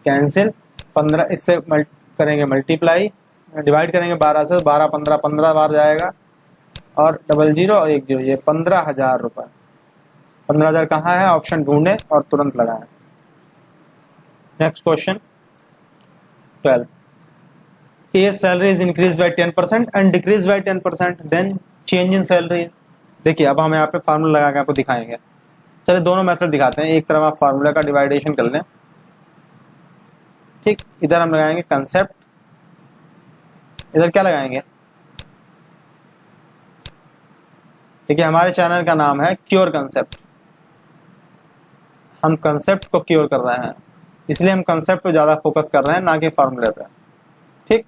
कैंसिल 15, इससे करेंगे मल्टीप्लाई, डिवाइड करेंगे 12 से, 12 15 15 बार जाएगा और 00 और 10, ये 15,000 रुपए। 15,000 कहाँ है, ऑप्शन ढूंढे और तुरंत लगाएं। Next question 12, A salary is increased by 10% and decreased by 10%, then change in salary। देखिए अब हम यहाँ पे फार्मूला लगा के आपको दिखाएंगे। चलिए दोनों मेथड दिखाते हैं। एक तरफ आप फार्मूला का डिवाइडेशन कर लें, ठीक, इधर हम लगाएंगे कंसेप्ट, इधर क्या लगाएंगे, देखिए हमारे चैनल का नाम है क्योर कंसेप्ट, हम कंसेप्ट को क्योर कर रहे हैं, इसलिए हम कंसेप्ट पे ज्यादा फोकस कर रहे हैं, ना कि फार्मूले पे। ठीक,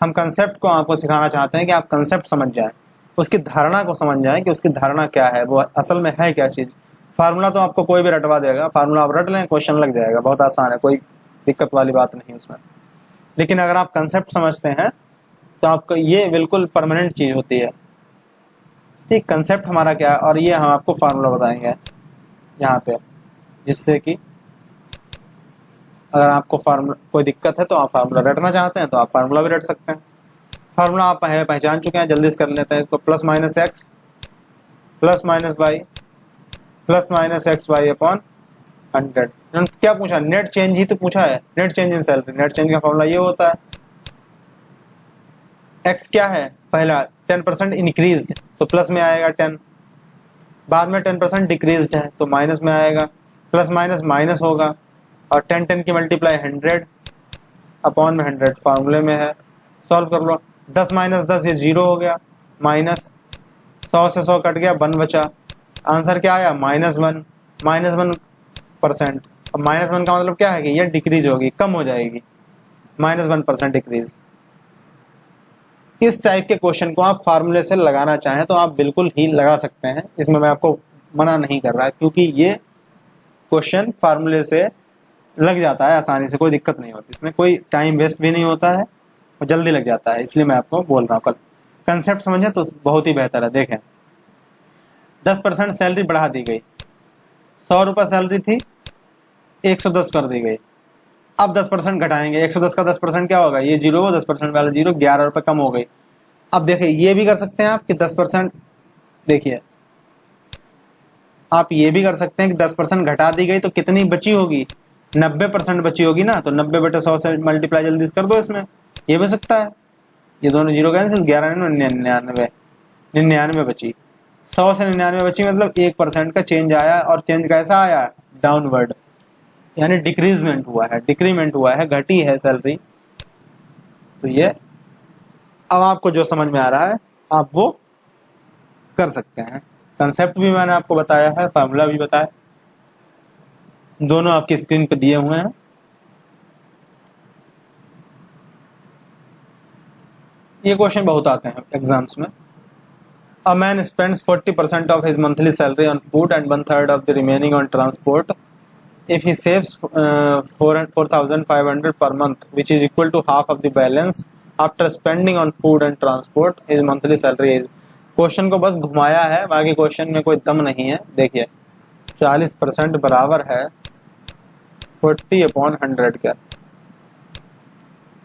हम कंसेप्ट को आपको सिखाना चाहते हैं कि आप कंसेप्ट समझ जाएं, उसकी धारणा को समझ जाएं कि उसकी धारणा क्या है, वो असल में है क्या चीज। फार्मूला तो आपको कोई भी रटवा देगा, फार्मूला आप रट लें, क्वेश्चन लग जाएगा, बहुत आसान है, कोई दिक्कत वाली बात नहीं उसमें। लेकिन अगर आप कंसेप्ट समझते हैं तो आपको ये बिल्कुल परमानेंट चीज होती है। ठीक, कंसेप्ट हमारा क्या है, और ये हम आपको फार्मूला बताएंगे यहाँ पे, जिससे कि अगर आपको फार्मूला कोई दिक्कत है तो आप फार्मूला रटना चाहते हैं तो आप फार्मूला भी रट सकते हैं। फार्मूला आप पहचान चुके हैं, जल्दी से कर लेते हैं इसको। Plus minus x plus minus y plus minus x y upon 100। क्या पूछा, नेट चेंज ही तो पूछा है, net change in salary. Net change का फॉर्मूला ये होता है, एक्स क्या है, पहला 10% इंक्रीज्ड तो प्लस में आएगा 10, बाद में 10% डिक्रीज्ड है तो माइनस में आएगा, प्लस माइनस माइनस होगा, और 10 की मल्टीप्लाई 100 अपॉन में 100 फार्मूले में है। सॉल्व कर लो, 10 माइनस 10 ये 0 हो गया, माइनस 100 से 100 कट गया, 1 बचा, आंसर क्या आया, -1, -1%। अब -1 का मतलब क्या है कि ये डिक्रीज होगी, कम हो जाएगी, -1% डिक्रीज। इस टाइप के क्वेश्चन को आप फार्मूले से लगाना चाहें तो आप बिल्कुल ही लगा सकते हैं, इसमें मैं आपको मना नहीं कर रहा, क्योंकि ये क्वेश्चन फार्मूले से लग जाता है आसानी से, कोई दिक्कत नहीं होती, इसमें कोई टाइम वेस्ट भी नहीं होता है और जल्दी लग जाता है, इसलिए मैं आपको बोल रहा हूँ। कल कंसेप्ट समझें तो बहुत ही बेहतर है। देखें 10% सैलरी बढ़ा दी गई, 100 रुपये सैलरी थी, 110 कर दी गई। अब 10% घटाएंगे, 110 का 10% क्या होगा, ये 0, 10% वाला 0, 11 रुपये कम हो गई। अब देखिए ये भी कर सकते हैं आप कि 10%, देखिए आप ये भी कर सकते हैं कि 10% घटा दी गई तो कितनी बची होगी, 90% बची होगी ना, तो 90/100 से मल्टीप्लाई जल्दी कर दो इसमें, ये भी सकता है। ये दोनों 0 कैंसिल, 11 99 बची, 100 से 99 बची, मतलब 1% का चेंज आया, और चेंज कैसा आया, डाउनवर्ड, यानी डिक्रीजमेंट हुआ है, डिक्रीमेंट हुआ है, घटी है सैलरी। तो ये अब आपको जो समझ में आ रहा है आप वो कर सकते हैं। कंसेप्ट भी मैंने आपको बताया है, फार्मूला भी बताया, दोनों आपकी स्क्रीन पे दिए हुए हैं। ये क्वेश्चन बहुत आते हैं एग्जाम्स में। A man spends 40% of his monthly salary on food and 1/3 of the remaining on transport. If he saves 4,500 per month, which is equal to half of the balance after spending on food and transport, his monthly salary is। Question को बस घुमाया है, बाकी question में कोई दम नहीं है। देखिए 40% बराबर है 40/100 का,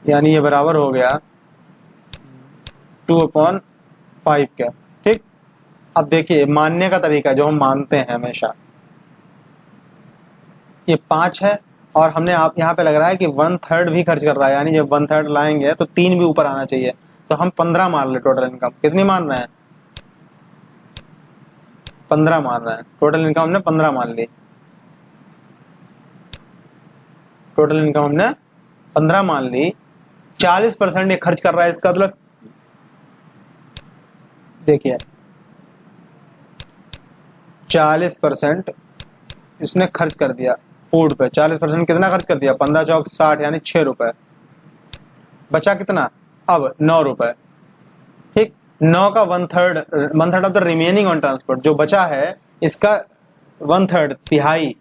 यानी ये बराबर हो गया 2/5 का। ठीक, अब देखिए मानने का तरीका जो हम मानते हैं हमेशा, ये 5 है और हमने आप यहाँ पे लग रहा है कि 1/3 भी खर्च कर रहा है, यानी जब 1/3 लाएंगे तो 3 भी ऊपर आना चाहिए, तो हम 15 मान ले। टोटल इनकम कितनी मान रहे हैं? 15 मान रहे हैं। टोटल इनकम हमने 15 मान ली। टोटल इनकम हमने 15 मान ली। 40% ये खर्च कर रहा है, इसका मतलब देखिए 40% इसने खर्च कर दिया फूड पे। 40% कितना खर्च कर दिया? 15 चौक 60, यानी 6 रुपए। बचा कितना? अब 9 रुपए। ठीक, 9 का 1/3 of the remaining on transport, जो बचा है इसका 1/3, तिहाई।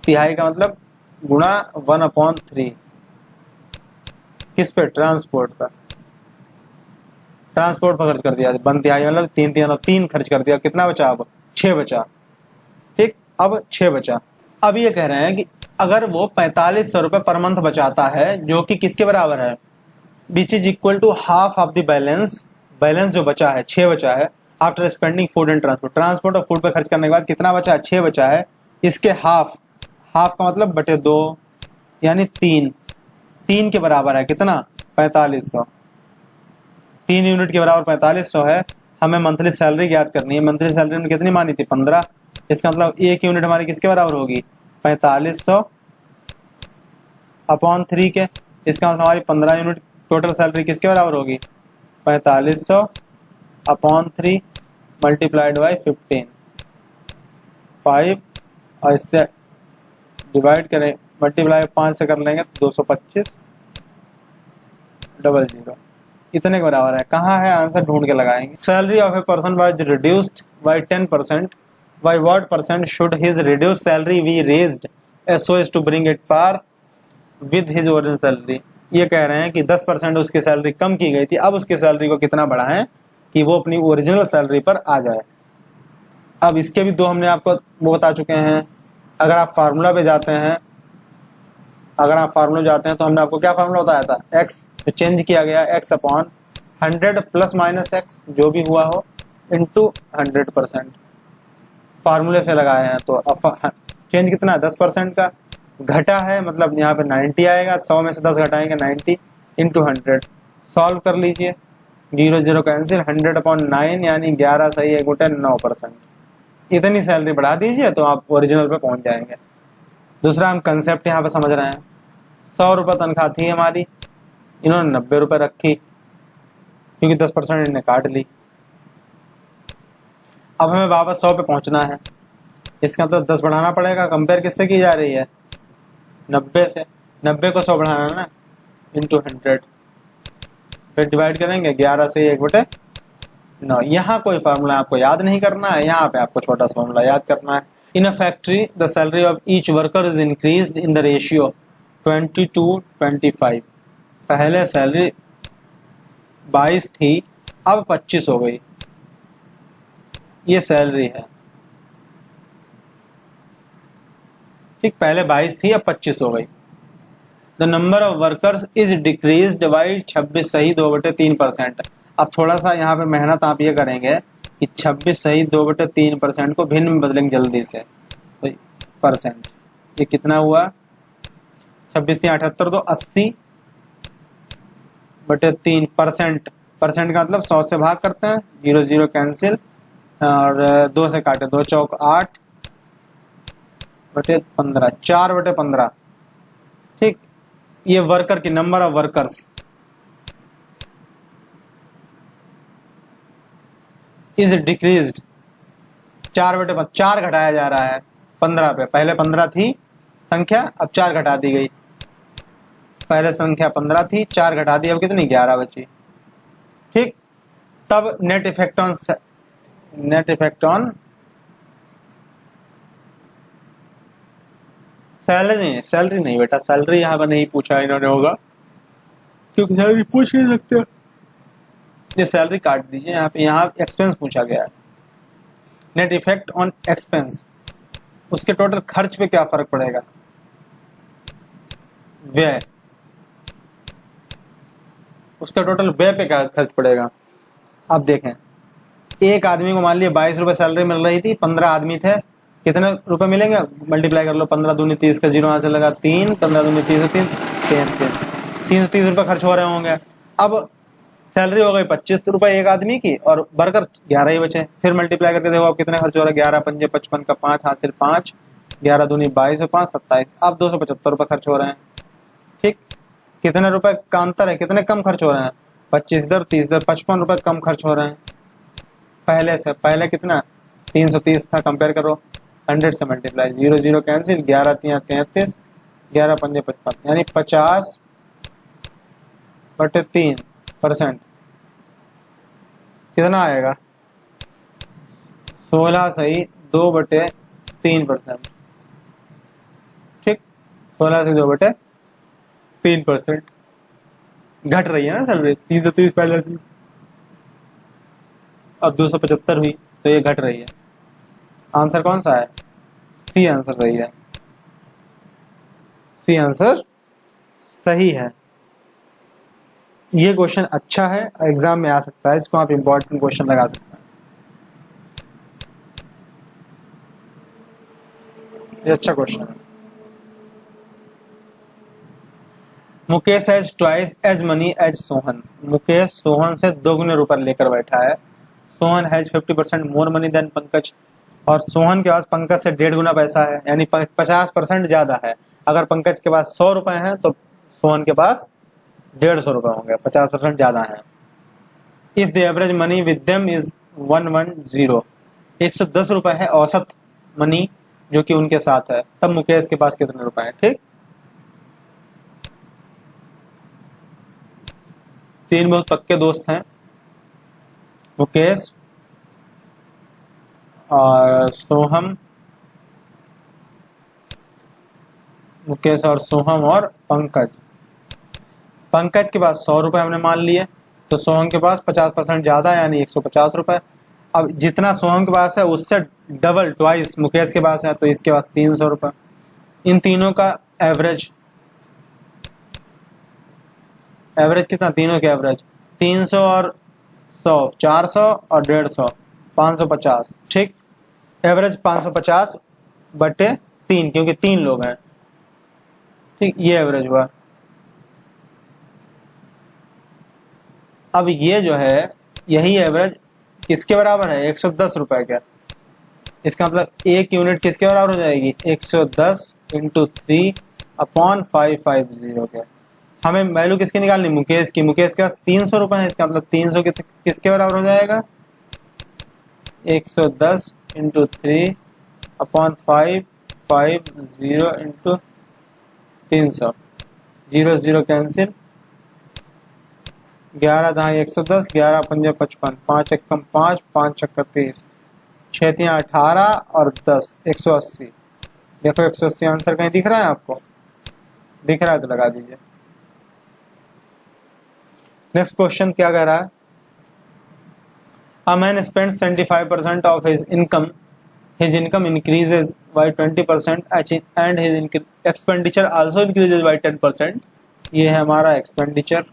तिहाई का मतलब गुणा 1/3 किस पे? ट्रांसपोर्ट पर। ट्रांसपोर्ट पर खर्च कर दिया 1/3 मतलब 3 खर्च कर दिया। कितना बचा? अब 6 बचा। ठीक, अब 6 बचा। अब ये कह रहे हैं कि अगर वो 4500 रुपए पर मंथ बचाता है, जो कि किसके बराबर है? Which is equal to half of the balance. Balance जो बचा है 6 बचा है, after spending food and transport. Transport और फूड पे खर्च करने के बाद कितना बचा है? 6 बचा है। इसके हाफ, हाफ का मतलब बटे 2, यानी 3 के बराबर है। कितना? 4500। 3 यूनिट के बराबर 4500 है। हमें मंथली सैलरी याद करनी है। मंथली सैलरी हमने कितनी मानी थी? 15। इसका मतलब 1 यूनिट हमारी किसके बराबर होगी? 4500/3 के। इसका मतलब हमारी 15 यूनिट टोटल सैलरी किसके बराबर होगी? 4500/3 मल्टीप्लाइड बाई 15, 5, और इससे डिवाइड करें, मल्टीप्लाई 5 से कर लेंगे तो 225,00 इतने के बराबर है। कहाँ है आंसर? ढूंढ के लगाएंगे। Salary of a person was reduced by 10%, by what percent should his reduced salary be raised so as to bring it par with his original salary. ये कह रहे हैं कि 10% उसकी सैलरी कम की गई थी, अब उसकी सैलरी को कितना बढ़ाएं कि वो अपनी ओरिजिनल सैलरी पर आ जाए। अब इसके भी दो हमने आपको वो बता चुके हैं। अगर आप फार्मूला पे जाते हैं, तो हमने आपको क्या फार्मूला बताया था? x चेंज किया गया, x/100 प्लस माइनस x जो भी हुआ हो इंटू 100%। फार्मूले से लगाए हैं तो चेंज कितना? 10% का। घटा है मतलब यहाँ पे 90 आएगा। 100 में से 10 घटाएंगे 90 इंटू 100। सॉल्व कर लीजिए, 0 0 कैंसिल, 100/9 यानी 11 सही 1/9%। इतनी सैलरी बढ़ा दीजिए तो आप ओरिजिनल पे पहुंच जाएंगे। दूसरा हम कंसेप्ट यहाँ पे समझ रहे हैं। 100 रुपये तनख्वाह थी हमारी, इन्होंने 90 रुपये रखी क्योंकि 10% इन्हें काट ली। अब हमें वापस 100 पे पहुंचना है। इसका मतलब 10 बढ़ाना पड़ेगा। कंपेयर किससे की जा रही है? 90 से। 90 को 100 बढ़ाना ना, इंटू 100, फिर डिवाइड करेंगे 11 से 1/9। यहाँ कोई फार्मूला आपको याद नहीं करना है, यहाँ पे आपको छोटा सा फार्मूला याद करना है। In a factory the salary of each worker is increased in the ratio 20:25। पहले सैलरी 22 थी, अब 25 हो गई। ये सैलरी है। ठीक, पहले 22 थी, अब 25 हो गई। The number of workers is decreased by 26 सही 2/3%। अब थोड़ा सा यहाँ पे मेहनत आप ये करेंगे कि 26 सही 2/3% को भिन्न में बदलेंगे जल्दी से। तो परसेंट, ये कितना हुआ? 26 3 78 तो 80/3%। परसेंट का मतलब 100 से भाग करते हैं, 0 0 कैंसिल, और 2 से काटे, 2 चौक 8/15, 4/15। ठीक, ये वर्कर की number of workers is decreased. 4 घटाया जा रहा है 15 पे। पहले 15 थी संख्या, अब 4 घटा दी गई। पहले संख्या 15 थी, 4 घटा दी, अब कितनी? 11 बची। ठीक, तब नेट इफेक्ट ऑन सैलरी नहीं बेटा, सैलरी यहाँ पर नहीं पूछा इन्होंने, होगा क्योंकि सैलरी पूछ नहीं सकते। ये सैलरी काट दीजिए यहाँ पे, यहाँ एक्सपेंस पूछा गया है। नेट इफेक्ट ऑन एक्सपेंस, उसके टोटल खर्च पे क्या फर्क पड़ेगा? व्यय, उसका टोटल व्यय पे क्या खर्च पड़ेगा। अब देखें, एक आदमी को मान लिया 22 रुपए सैलरी मिल रही थी, 15 आदमी थे, कितने रुपए मिलेंगे, मल्टीप्लाई कर लो, 15 दूनी 30 का जीरो यहाँ से लगा 3, 15 दूनी 30 3, 330 रुपए खर्च हो रहे होंगे। अब सैलरी हो गई 25 रुपए एक आदमी की और वर्कर 11 ही बचे, फिर मल्टीप्लाई करके देखो अब कितने खर्च हो रहा है, 11 पंजे 55 का 5 हासिल 5, 11 दूनी 22 और 5 27, अब 275 रुपए खर्च हो रहे हैं। ठीक, कितने रुपए का अंतर है, कितने कम खर्च हो रहे हैं, 25 इधर 30 इधर, 55 रुपए कम खर्च हो रहे हैं पहले से। पहले कितना 330 था, कंपेयर करो 100 से मल्टीप्लाई, 0 0 कैंसिल, 11 3 33, 11 पंजे 55, यानी 50/3% कितना आएगा, 16 सही 2/3%। ठीक, 16 से 2/3% घट रही है ना सैलरी, 330 पहले थी अब 275 हुई, तो ये घट रही है। आंसर कौन सा है, सी आंसर सही है, सी आंसर सही है। ये क्वेश्चन अच्छा है, एग्जाम में आ सकता है, इसको आप इंपॉर्टेंट क्वेश्चन लगा सकते हैं, ये अच्छा क्वेश्चन है। Mukesh has twice as money as Sohan, Mukesh Sohan से 2 गुने रुपए लेकर बैठा है। Sohan has 50% more money than Pankaj, और सोहन के पास पंकज से 1.5 गुना पैसा है, यानी 50% ज्यादा है। अगर पंकज के पास 100 रुपए हैं तो सोहन के पास 150 रुपए होंगे, 50% ज्यादा है। If the average money with them is 110, 110 रुपए है औसत मनी जो कि उनके साथ है, तब मुकेश के पास कितने रुपए हैं। ठीक, 3 बहुत पक्के दोस्त हैं, मुकेश और सोहम, मुकेश और सोहम और पंकज। पंकज के पास 100 रुपए हमने मान लिए, तो सोहम के पास 50% ज्यादा यानी 150 रुपए। अब जितना सोहम के पास है उससे डबल ट्वाइस मुकेश के पास है, तो इसके पास 300 रुपए। इन तीनों का एवरेज कितना, तीनों के एवरेज 300 और 100, 400 और 150, 550। ठीक, एवरेज 550/3, क्योंकि 3 लोग हैं। ठीक, ये एवरेज हुआ। अब ये जो है, यही एवरेज किसके बराबर है, 110 रुपए का। इसका मतलब एक यूनिट किसके बराबर हो जाएगी, 110 × 3/550 के। हमें वैल्यू किसकी निकालनी, मुकेश की। मुकेश के पास 300 रुपए है, इसका मतलब 300 किसके बराबर हो जाएगा, 110 × 3/550 × 300, 0 0 कैंसिल, 11 दाएं 110, 11 पंजे 55, 5 एकम 5, 5 छक्का 30, 6 तियां 18 और 10 180। देखो 180 आंसर कहीं दिख रहा है आपको, दिख रहा है तो लगा दीजिए। नेक्स्ट क्वेश्चन क्या कह रहा है, a man spends 75% of his income increases by 20% and his expenditure also increases by 10%। ये है हमारा एक्सपेंडिचर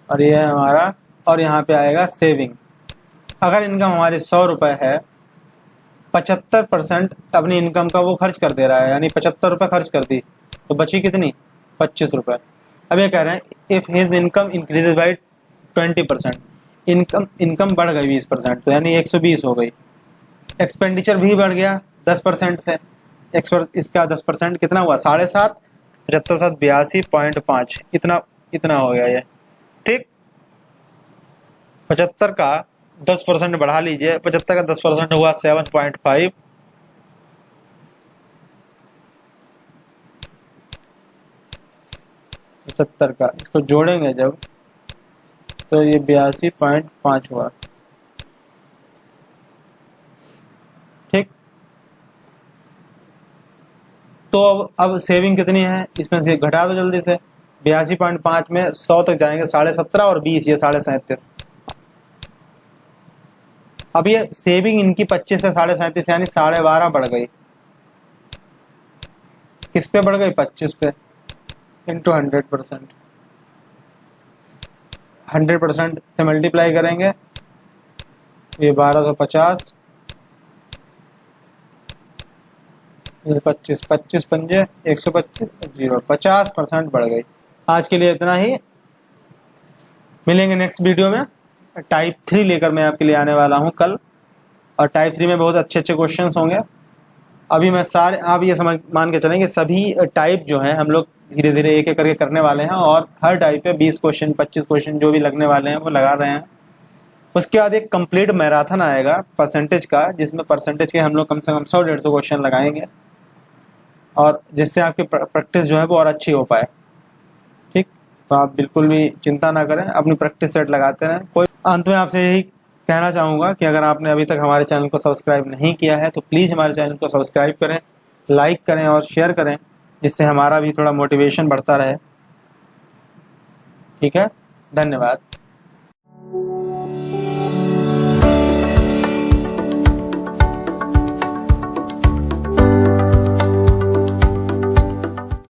और ये है हमारा, और यहाँ पे आएगा सेविंग। अगर इनकम हमारी 100 रुपए है, 75% अपनी इनकम का वो खर्च कर दे रहा है, यानी 75 रुपए खर्च कर दी, तो बची कितनी, 25 रुपए। अब ये कह रहे हैं if his income increases by 20%, income बढ़ गई 20%, तो यानी 120 हो गई। एक्सपेंडिचर भी बढ़ गया 10% से, इसका 10% कितना हुआ, 7.5, 75 7 82.5, इतना हो गया ये। ठीक, 75 का 10% बढ़ा लीजिए, 75 का 10% हुआ 7.5, का इसको जोड़ेंगे जब, तो ये 82.5 हुआ। ठीक, तो अब सेविंग कितनी है, इसमें से घटा दो जल्दी से। 82.5 में 100 तक जाएंगे, 17.5 और 20, ये 37.5। अब ये सेविंग इनकी 25 से 37.5 यानी 12.5 बढ़ गई। किस पे बढ़ गई, 25 पे। इंटू 100%, 100% से मल्टीप्लाई करेंगे, ये 1250, ये 25, 25 पंजे 125, 0, 50% बढ़ गई। आज के लिए इतना ही, मिलेंगे नेक्स्ट वीडियो में। टाइप 3 लेकर मैं आपके लिए आने वाला हूं कल, और टाइप 3 में बहुत अच्छे अच्छे क्वेश्चंस होंगे। अभी मैं सारे, आप ये समझ मान के चलेंगे सभी टाइप जो है हम लोग धीरे धीरे एक एक करके करने वाले हैं, और हर टाइप पे 20 क्वेश्चन 25 क्वेश्चन जो भी लगने वाले हैं वो लगा रहे हैं। उसके बाद एक कंप्लीट मैराथन आएगा परसेंटेज का, जिसमें परसेंटेज के हम लोग कम से कम 100-150 क्वेश्चन लगाएंगे, और जिससे आपकी प्रैक्टिस जो है वो और अच्छी हो पाए। ठीक, तो आप बिल्कुल भी चिंता ना करें, अपनी प्रैक्टिस सेट लगाते रहें। कोई अंत में आपसे यही कहना चाहूँगा कि अगर आपने अभी तक हमारे चैनल को सब्सक्राइब नहीं किया है तो प्लीज़ हमारे चैनल को सब्सक्राइब करें, लाइक करें और शेयर करें, जिससे हमारा भी थोड़ा मोटिवेशन बढ़ता रहे। ठीक है, धन्यवाद।